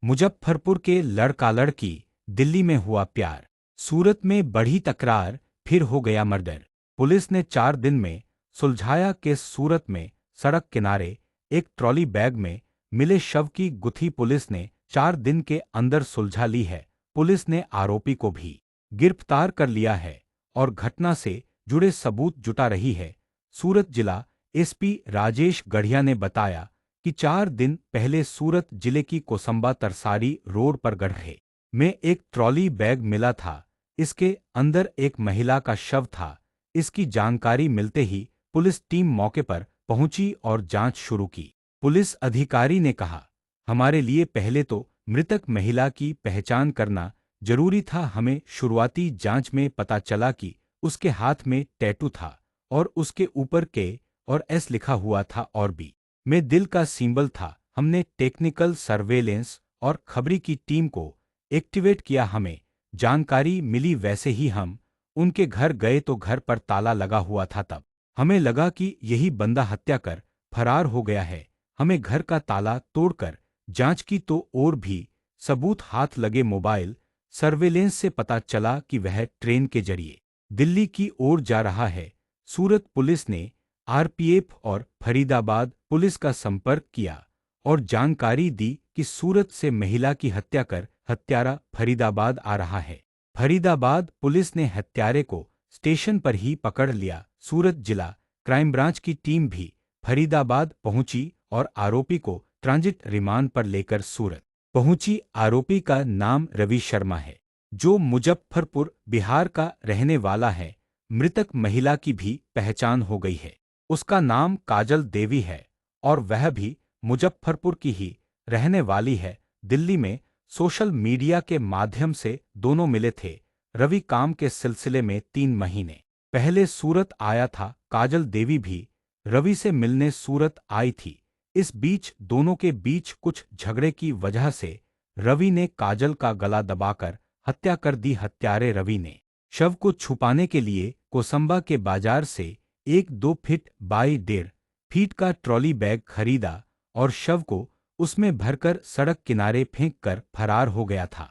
मुजफ्फरपुर के लड़का लड़की, दिल्ली में हुआ प्यार। सूरत में बढ़ी तकरार, फिर हो गया मर्डर। पुलिस ने 4 दिन में सुलझाया केस। सूरत में सड़क किनारे एक ट्रॉली बैग में मिले शव की गुत्थी पुलिस ने 4 दिन के अंदर सुलझा ली है। पुलिस ने आरोपी को भी गिरफ्तार कर लिया है और घटना से जुड़े सबूत जुटा रही है। सूरत जिला एसपी राजेश गढ़िया ने बताया कि 4 दिन पहले सूरत जिले की कोसंबा तरसारी रोड पर गड्ढे में एक ट्रॉली बैग मिला था। इसके अंदर एक महिला का शव था। इसकी जानकारी मिलते ही पुलिस टीम मौके पर पहुंची और जांच शुरू की। पुलिस अधिकारी ने कहा, हमारे लिए पहले तो मृतक महिला की पहचान करना जरूरी था। हमें शुरुआती जांच में पता चला कि उसके हाथ में टैटू था और उसके ऊपर के और एस लिखा हुआ था और बी में दिल का सिंबल था। हमने टेक्निकल सर्वेलेंस और खबरी की टीम को एक्टिवेट किया। हमें जानकारी मिली वैसे ही हम उनके घर गए तो घर पर ताला लगा हुआ था। तब हमें लगा कि यही बंदा हत्या कर फरार हो गया है। हमें घर का ताला तोड़कर जांच की तो और भी सबूत हाथ लगे। मोबाइल सर्वेलेंस से पता चला कि वह ट्रेन के जरिए दिल्ली की ओर जा रहा है। सूरत पुलिस ने आरपीएफ और फरीदाबाद पुलिस का संपर्क किया और जानकारी दी कि सूरत से महिला की हत्या कर हत्यारा फरीदाबाद आ रहा है। फरीदाबाद पुलिस ने हत्यारे को स्टेशन पर ही पकड़ लिया। सूरत जिला क्राइम ब्रांच की टीम भी फरीदाबाद पहुंची और आरोपी को ट्रांजिट रिमांड पर लेकर सूरत पहुंची। आरोपी का नाम रवि शर्मा है, जो मुजफ्फरपुर बिहार का रहने वाला है। मृतक महिला की भी पहचान हो गई है। उसका नाम काजल देवी है और वह भी मुजफ्फरपुर की ही रहने वाली है। दिल्ली में सोशल मीडिया के माध्यम से दोनों मिले थे। रवि काम के सिलसिले में 3 महीने पहले सूरत आया था। काजल देवी भी रवि से मिलने सूरत आई थी। इस बीच दोनों के बीच कुछ झगड़े की वजह से रवि ने काजल का गला दबाकर हत्या कर दी। हत्यारे रवि ने शव को छुपाने के लिए कोसंबा के बाजार से एक 2 फीट बाई 1.5 फीट का ट्रॉली बैग खरीदा और शव को उसमें भरकर सड़क किनारे फेंक कर फरार हो गया था।